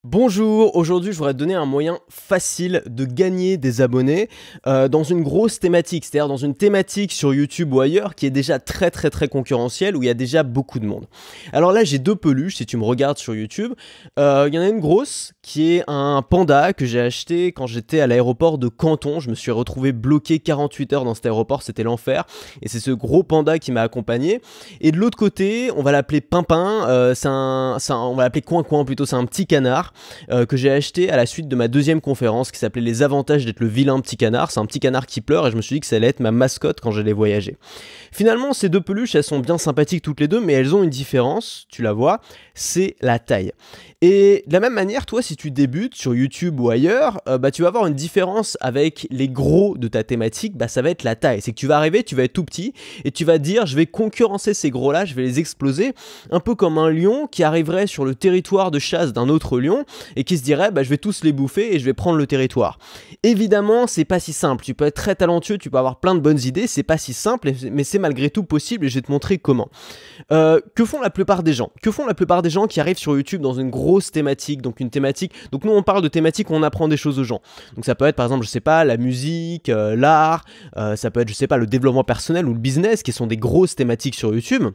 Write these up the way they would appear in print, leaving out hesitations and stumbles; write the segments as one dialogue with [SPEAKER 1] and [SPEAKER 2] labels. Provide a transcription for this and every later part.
[SPEAKER 1] Bonjour, aujourd'hui je voudrais te donner un moyen facile de gagner des abonnés dans une grosse thématique, c'est-à-dire dans une thématique sur YouTube ou ailleurs qui est déjà très concurrentielle, où il y a déjà beaucoup de monde. Alors là j'ai deux peluches, si tu me regardes sur YouTube, il y en a une grosse qui est un panda que j'ai acheté quand j'étais à l'aéroport de Canton. Je me suis retrouvé bloqué 48 heures dans cet aéroport, c'était l'enfer, et c'est ce gros panda qui m'a accompagné. Et de l'autre côté, on va l'appeler Pimpin, on va l'appeler Coin plutôt, c'est un petit canard que j'ai acheté à la suite de ma deuxième conférence qui s'appelait Les avantages d'être le vilain petit canard. C'est un petit canard qui pleure et je me suis dit que ça allait être ma mascotte quand j'allais voyager. Finalement, ces deux peluches, elles sont bien sympathiques toutes les deux, mais elles ont une différence, tu la vois, c'est la taille. Et de la même manière, toi, si tu débutes sur YouTube ou ailleurs, tu vas avoir une différence avec les gros de ta thématique, ça va être la taille. C'est que tu vas arriver, tu vas être tout petit, et tu vas te dire, je vais concurrencer ces gros-là, je vais les exploser, un peu comme un lion qui arriverait sur le territoire de chasse d'un autre lion, et qui se dirait, je vais tous les bouffer et je vais prendre le territoire. Évidemment, c'est pas si simple. Tu peux être très talentueux, tu peux avoir plein de bonnes idées, c'est pas si simple, mais c'est malgré tout possible, et je vais te montrer comment. Que font la plupart des gens? Que font la plupart des gens qui arrivent sur YouTube dans une grosse thématique, donc une thématique, donc nous on parle de thématique où on apprend des choses aux gens. Donc ça peut être par exemple, je sais pas, la musique, l'art, ça peut être, je sais pas, le développement personnel ou le business, qui sont des grosses thématiques sur YouTube.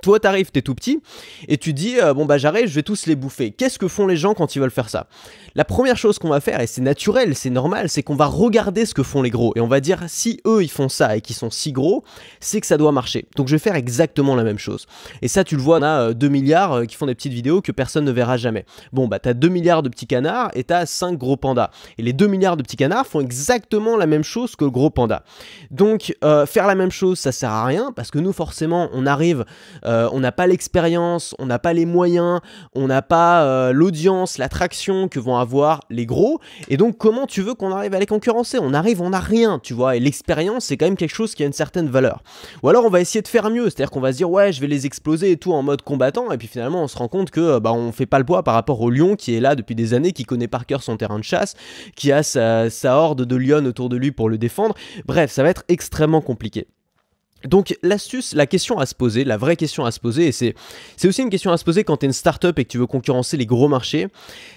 [SPEAKER 1] Toi t'arrives, t'es tout petit, et tu dis j'arrive, je vais tous les bouffer. Qu'est-ce que font les gens quand ils veulent faire ça? La première chose qu'on va faire, et c'est naturel, c'est normal, c'est qu'on va regarder ce que font les gros, et on va dire, si eux ils font ça et qu'ils sont si gros, c'est que ça doit marcher. Donc je vais faire exactement la même chose. Et ça tu le vois, on a 2 milliards qui font des petites vidéos que personne ne verra jamais. Bon t'as 2 milliards de petits canards, et t'as 5 gros pandas. Et les 2 milliards de petits canards font exactement la même chose que le gros panda. Donc faire la même chose, ça sert à rien, parce que nous forcément, on arrive... on n'a pas l'expérience, on n'a pas les moyens, on n'a pas l'audience, l'attraction que vont avoir les gros, et donc comment tu veux qu'on arrive à les concurrencer? On arrive, on n'a rien, tu vois, et l'expérience c'est quand même quelque chose qui a une certaine valeur. Ou alors on va essayer de faire mieux, c'est-à-dire qu'on va se dire ouais je vais les exploser et tout en mode combattant, et puis finalement on se rend compte que on fait pas le poids par rapport au lion qui est là depuis des années, qui connaît par cœur son terrain de chasse, qui a sa horde de lionnes autour de lui pour le défendre. Bref, ça va être extrêmement compliqué. Donc l'astuce, la question à se poser, la vraie question à se poser, et c'est aussi une question à se poser quand tu es une startup et que tu veux concurrencer les gros marchés,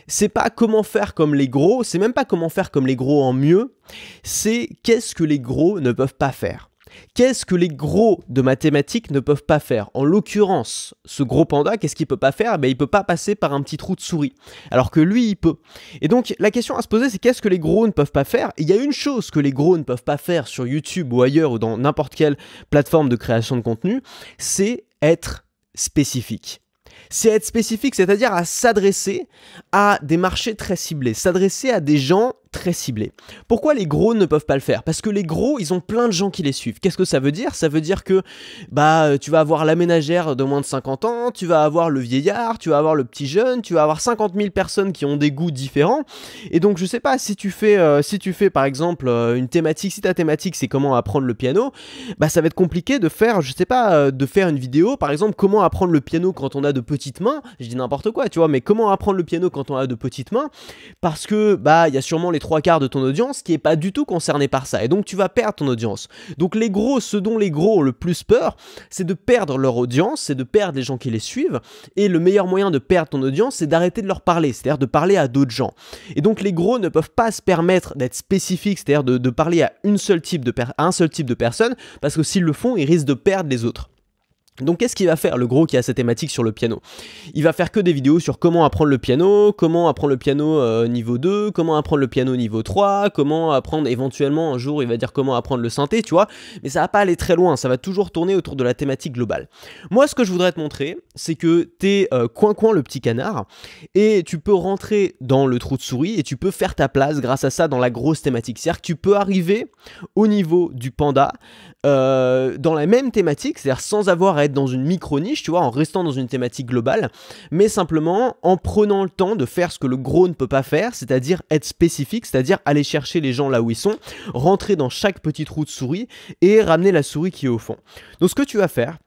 [SPEAKER 1] c'est pas comment faire comme les gros, c'est même pas comment faire comme les gros en mieux, c'est qu'est-ce que les gros ne peuvent pas faire. Qu'est-ce que les gros de mathématiques ne peuvent pas faire? En l'occurrence, ce gros panda, qu'est-ce qu'il peut pas faire? Il peut pas passer par un petit trou de souris, alors que lui, il peut. Et donc, la question à se poser, c'est qu'est-ce que les gros ne peuvent pas faire? Il y a une chose que les gros ne peuvent pas faire sur YouTube ou ailleurs, ou dans n'importe quelle plateforme de création de contenu, c'est être spécifique. C'est être spécifique, c'est-à-dire à s'adresser à des marchés très ciblés, s'adresser à des gens très ciblés. Pourquoi les gros ne peuvent pas le faire? Parce que les gros, ils ont plein de gens qui les suivent. Qu'est-ce que ça veut dire? Ça veut dire que tu vas avoir la ménagère de moins de 50 ans, tu vas avoir le vieillard, tu vas avoir le petit jeune, tu vas avoir 50 000 personnes qui ont des goûts différents. Et donc, je sais pas, si tu fais par exemple une thématique, si ta thématique c'est comment apprendre le piano, ça va être compliqué de faire, je sais pas, de faire une vidéo, par exemple, comment apprendre le piano quand on a de petites mains. Je dis n'importe quoi, tu vois, mais comment apprendre le piano quand on a de petites mains? Parce que, il y a sûrement les 3/4 de ton audience qui est pas du tout concernée par ça, et donc tu vas perdre ton audience. Donc les gros, ce dont les gros ont le plus peur, c'est de perdre leur audience, c'est de perdre les gens qui les suivent, et le meilleur moyen de perdre ton audience, c'est d'arrêter de leur parler, c'est-à-dire de parler à d'autres gens. Et donc les gros ne peuvent pas se permettre d'être spécifiques, c'est-à-dire de parler à un seul type de personne, parce que s'ils le font, ils risquent de perdre les autres. Donc qu'est-ce qu'il va faire le gros qui a cette thématique sur le piano? Il va faire que des vidéos sur comment apprendre le piano niveau 2, comment apprendre le piano niveau 3, comment apprendre éventuellement un jour il va dire comment apprendre le synthé, tu vois, mais ça va pas aller très loin, ça va toujours tourner autour de la thématique globale. Moi ce que je voudrais te montrer, c'est que t'es Coin le petit canard, et tu peux rentrer dans le trou de souris et tu peux faire ta place grâce à ça dans la grosse thématique. C'est-à-dire que tu peux arriver au niveau du panda dans la même thématique, c'est-à-dire sans avoir à être dans une micro-niche, tu vois, en restant dans une thématique globale, mais simplement en prenant le temps de faire ce que le gros ne peut pas faire, c'est-à-dire être spécifique, c'est-à-dire aller chercher les gens là où ils sont, rentrer dans chaque petit trou de souris et ramener la souris qui est au fond. Donc ce que tu vas faire,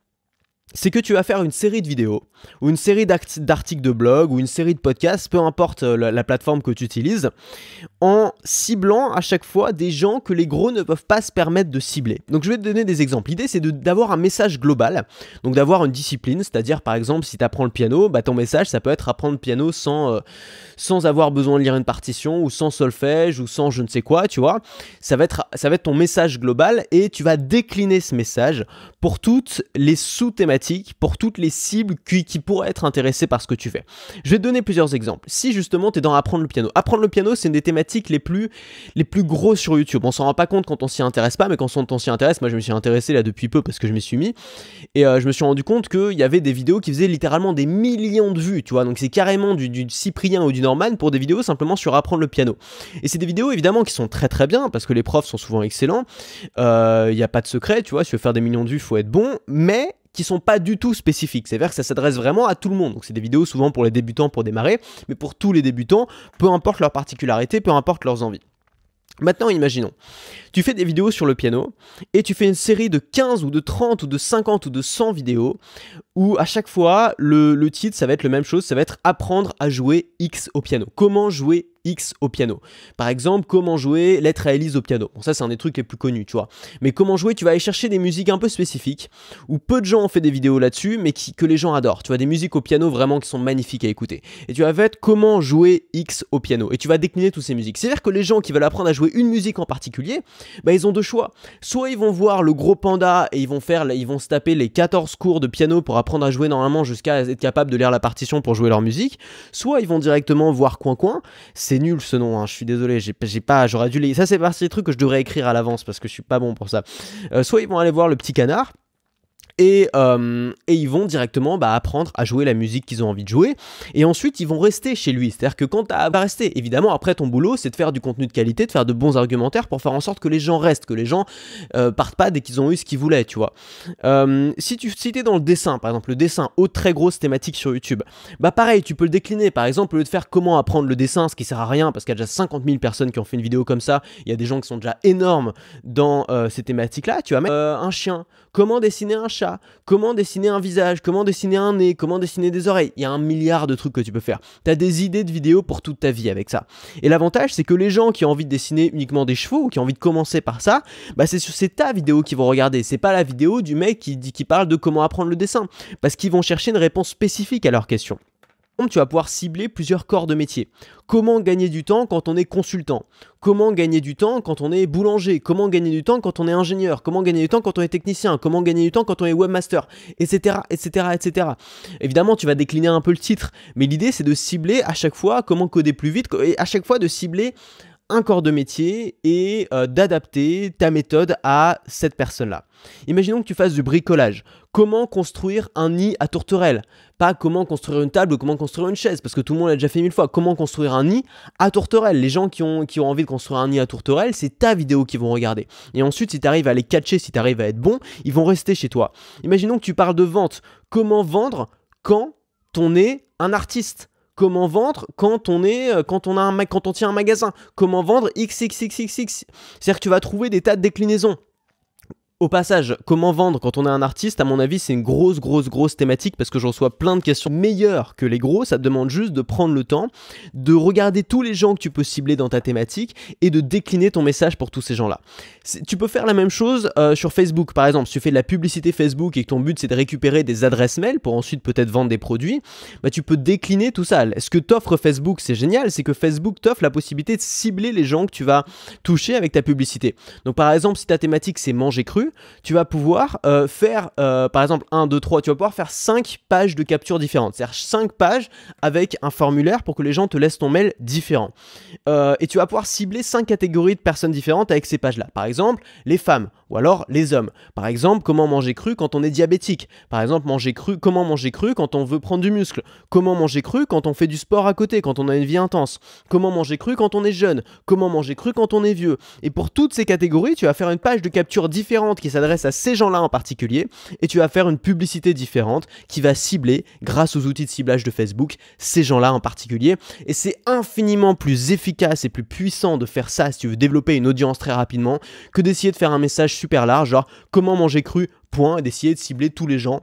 [SPEAKER 1] c'est que tu vas faire une série de vidéos ou une série d'articles de blog ou une série de podcasts, peu importe la plateforme que tu utilises, en ciblant à chaque fois des gens que les gros ne peuvent pas se permettre de cibler. Donc je vais te donner des exemples. L'idée c'est d'avoir un message global, donc d'avoir une discipline, c'est-à-dire par exemple si tu apprends le piano, bah, ton message ça peut être apprendre le piano sans avoir besoin de lire une partition ou sans solfège ou sans je ne sais quoi, tu vois. Ça va être ton message global et tu vas décliner ce message pour toutes les sous-thématiques, pour toutes les cibles qui pourraient être intéressées par ce que tu fais. Je vais te donner plusieurs exemples. Si justement tu es dans apprendre le piano. Apprendre le piano, c'est une des thématiques les plus grosses sur YouTube. On s'en rend pas compte quand on s'y intéresse pas, mais quand on s'y intéresse, moi je me suis intéressé là depuis peu parce que je m'y suis mis, et je me suis rendu compte qu'il y avait des vidéos qui faisaient littéralement des millions de vues, tu vois. Donc c'est carrément du Cyprien ou du Norman pour des vidéos simplement sur apprendre le piano. Et c'est des vidéos évidemment qui sont très très bien parce que les profs sont souvent excellents. Il n'y a pas de secret, tu vois. Si tu veux faire des millions de vues, faut être bon, mais qui sont pas du tout spécifiques. C'est-à-dire que ça s'adresse vraiment à tout le monde. Donc c'est des vidéos souvent pour les débutants, pour démarrer, mais pour tous les débutants, peu importe leurs particularités, peu importe leurs envies. Maintenant, imaginons, tu fais des vidéos sur le piano et tu fais une série de 15 ou de 30 ou de 50 ou de 100 vidéos où à chaque fois, le titre, ça va être la même chose, ça va être apprendre à jouer X au piano. Comment jouer X au piano. Par exemple, comment jouer Lettre à Élise au piano. Bon, ça, c'est un des trucs les plus connus, tu vois. Mais comment jouer, tu vas aller chercher des musiques un peu spécifiques où peu de gens ont fait des vidéos là-dessus, mais que les gens adorent. Tu vois, des musiques au piano vraiment qui sont magnifiques à écouter. Et tu vas faire comment jouer X au piano. Et tu vas décliner toutes ces musiques. C'est-à-dire que les gens qui veulent apprendre à jouer une musique en particulier, bah, ils ont deux choix. Soit ils vont voir le gros panda et ils vont se taper les 14 cours de piano pour apprendre à jouer normalement jusqu'à être capable de lire la partition pour jouer leur musique. Soit ils vont directement voir Coin Coin. C'est nul ce nom, hein, je suis désolé, j'aurais dû ça c'est partie des trucs que je devrais écrire à l'avance parce que je suis pas bon pour ça. Soit ils vont aller voir le petit canard. Et ils vont directement apprendre à jouer la musique qu'ils ont envie de jouer. Et ensuite, ils vont rester chez lui. C'est-à-dire que quand tu vas rester, évidemment, après ton boulot, c'est de faire du contenu de qualité, de faire de bons argumentaires pour faire en sorte que les gens restent, que les gens partent pas dès qu'ils ont eu ce qu'ils voulaient, tu vois. Si t'es dans le dessin, par exemple, le dessin, très grosse thématique sur YouTube, bah pareil, tu peux le décliner. Par exemple, au lieu de faire comment apprendre le dessin, ce qui sert à rien, parce qu'il y a déjà 50 000 personnes qui ont fait une vidéo comme ça, il y a des gens qui sont déjà énormes dans ces thématiques-là, tu vas mettre un chien, comment dessiner un chat, comment dessiner un visage, comment dessiner un nez, comment dessiner des oreilles. Il y a 1 milliard de trucs que tu peux faire. Tu as des idées de vidéos pour toute ta vie avec ça. Et l'avantage, c'est que les gens qui ont envie de dessiner uniquement des chevaux ou qui ont envie de commencer par ça, c'est ta vidéo qu'ils vont regarder. C'est pas la vidéo du mec qui parle de comment apprendre le dessin. Parce qu'ils vont chercher une réponse spécifique à leurs questions. Tu vas pouvoir cibler plusieurs corps de métier. Comment gagner du temps quand on est consultant? Comment gagner du temps quand on est boulanger? Comment gagner du temps quand on est ingénieur? Comment gagner du temps quand on est technicien? Comment gagner du temps quand on est webmaster? Etc, etc, etc. Évidemment, tu vas décliner un peu le titre, mais l'idée, c'est de cibler à chaque fois comment coder plus vite et à chaque fois de cibler un corps de métier et d'adapter ta méthode à cette personne-là. Imaginons que tu fasses du bricolage. Comment construire un nid à tourterelle? Pas comment construire une table ou comment construire une chaise, parce que tout le monde l'a déjà fait 1000 fois. Comment construire un nid à tourterelle? Les gens qui ont envie de construire un nid à tourterelle, c'est ta vidéo qu'ils vont regarder. Et ensuite, si tu arrives à les catcher, si tu arrives à être bon, ils vont rester chez toi. Imaginons que tu parles de vente. Comment vendre quand on est un artiste? Comment vendre quand on tient un magasin? Comment vendre XXXXX? C'est-à-dire que tu vas trouver des tas de déclinaisons. Au passage, comment vendre quand on est un artiste, à mon avis, c'est une grosse thématique parce que je reçois plein de questions meilleures que les gros. Ça te demande juste de prendre le temps, de regarder tous les gens que tu peux cibler dans ta thématique et de décliner ton message pour tous ces gens-là. Tu peux faire la même chose sur Facebook. Par exemple, si tu fais de la publicité Facebook et que ton but c'est de récupérer des adresses mail pour ensuite peut-être vendre des produits, tu peux décliner tout ça. Ce que t'offre Facebook, c'est génial, c'est que Facebook t'offre la possibilité de cibler les gens que tu vas toucher avec ta publicité. Donc par exemple, si ta thématique c'est manger cru, tu vas pouvoir faire, par exemple, 1, 2, 3, tu vas pouvoir faire 5 pages de capture différentes. C'est-à-dire 5 pages avec un formulaire pour que les gens te laissent ton mail différent. Et tu vas pouvoir cibler 5 catégories de personnes différentes avec ces pages-là. Par exemple, les femmes ou alors les hommes. Par exemple, comment manger cru quand on est diabétique. Par exemple, comment manger cru quand on veut prendre du muscle. Comment manger cru quand on fait du sport à côté, quand on a une vie intense. Comment manger cru quand on est jeune. Comment manger cru quand on est vieux. Et pour toutes ces catégories, tu vas faire une page de capture différente qui s'adresse à ces gens-là en particulier et tu vas faire une publicité différente qui va cibler, grâce aux outils de ciblage de Facebook, ces gens-là en particulier. Et c'est infiniment plus efficace et plus puissant de faire ça si tu veux développer une audience très rapidement que d'essayer de faire un message super large, genre comment manger cru, point, et d'essayer de cibler tous les gens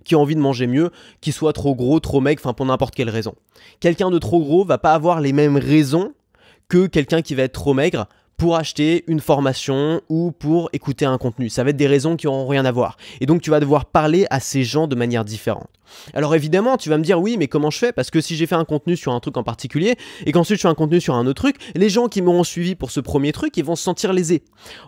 [SPEAKER 1] qui a envie de manger mieux, qui soit trop gros, trop maigre, enfin pour n'importe quelle raison. Quelqu'un de trop gros va pas avoir les mêmes raisons que quelqu'un qui va être trop maigre pour acheter une formation ou pour écouter un contenu. Ça va être des raisons qui n'auront rien à voir. Et donc, tu vas devoir parler à ces gens de manière différente. Alors évidemment, tu vas me dire, oui, mais comment je fais? Parce que si j'ai fait un contenu sur un truc en particulier et qu'ensuite je fais un contenu sur un autre truc, les gens qui m'auront suivi pour ce premier truc, ils vont se sentir lésés.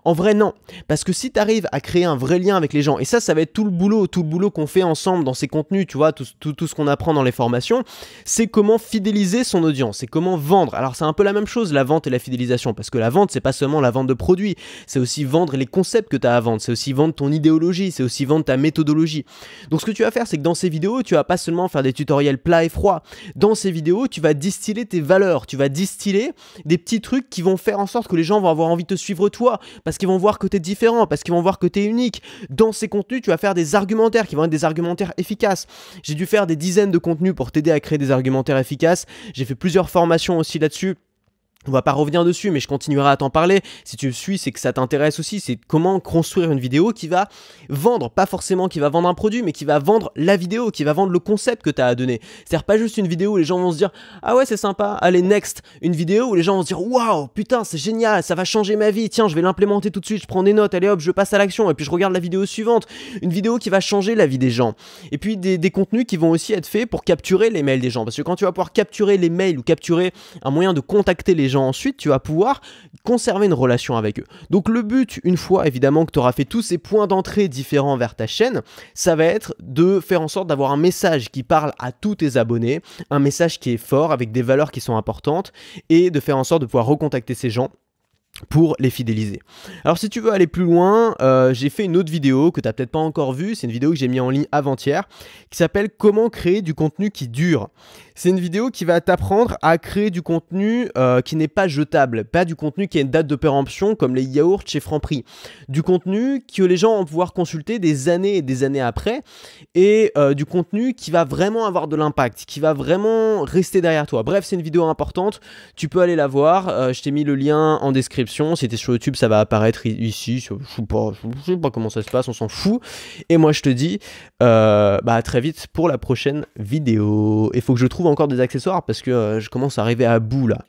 [SPEAKER 1] En vrai, non. Parce que si tu arrives à créer un vrai lien avec les gens, et ça va être tout le boulot qu'on fait ensemble dans ces contenus, tu vois, tout ce qu'on apprend dans les formations, c'est comment fidéliser son audience, c'est comment vendre. Alors c'est un peu la même chose, la vente et la fidélisation, parce que la vente, c'est pas seulement la vente de produits, c'est aussi vendre les concepts que tu as à vendre, c'est aussi vendre ton idéologie, c'est aussi vendre ta méthodologie. Donc ce que tu vas faire, c'est que dans ces vidéos, tu vas pas seulement faire des tutoriels plats et froids. Dans ces vidéos, tu vas distiller tes valeurs, tu vas distiller des petits trucs qui vont faire en sorte que les gens vont avoir envie de te suivre toi, parce qu'ils vont voir que tu es différent, parce qu'ils vont voir que tu es unique. Dans ces contenus, tu vas faire des argumentaires qui vont être des argumentaires efficaces. J'ai dû faire des dizaines de contenus pour t'aider à créer des argumentaires efficaces. J'ai fait plusieurs formations aussi là-dessus. On va pas revenir dessus, mais je continuerai à t'en parler. Si tu me suis, c'est que ça t'intéresse aussi. C'est comment construire une vidéo qui va vendre, pas forcément qui va vendre un produit, mais qui va vendre la vidéo, qui va vendre le concept que tu as à donner. C'est-à-dire pas juste une vidéo où les gens vont se dire « Ah ouais, c'est sympa, allez, next ». Une vidéo où les gens vont se dire « Waouh, putain, c'est génial, ça va changer ma vie. Tiens, je vais l'implémenter tout de suite, je prends des notes, allez hop, je passe à l'action. » Et puis je regarde la vidéo suivante. Une vidéo qui va changer la vie des gens. Et puis des contenus qui vont aussi être faits pour capturer les mails des gens. Parce que quand tu vas pouvoir capturer les mails ou capturer un moyen de contacter les gens ensuite, tu vas pouvoir conserver une relation avec eux. Donc le but, une fois évidemment que tu auras fait tous ces points d'entrée différents vers ta chaîne, ça va être de faire en sorte d'avoir un message qui parle à tous tes abonnés, un message qui est fort, avec des valeurs qui sont importantes, et de faire en sorte de pouvoir recontacter ces gens pour les fidéliser. Alors si tu veux aller plus loin, j'ai fait une autre vidéo que tu n'as peut-être pas encore vue, c'est une vidéo que j'ai mis en ligne avant-hier, qui s'appelle « Comment créer du contenu qui dure ». C'est une vidéo qui va t'apprendre à créer du contenu qui n'est pas jetable, pas du contenu qui a une date de péremption comme les yaourts chez Franprix. Du contenu que les gens vont pouvoir consulter des années et des années après, et du contenu qui va vraiment avoir de l'impact, qui va vraiment rester derrière toi. Bref, c'est une vidéo importante, tu peux aller la voir, je t'ai mis le lien en description, si t'es sur YouTube ça va apparaître ici, je sais pas comment ça se passe, on s'en fout. Et moi je te dis à très vite pour la prochaine vidéo. Il faut que je trouve encore des accessoires parce que je commence à arriver à bout là.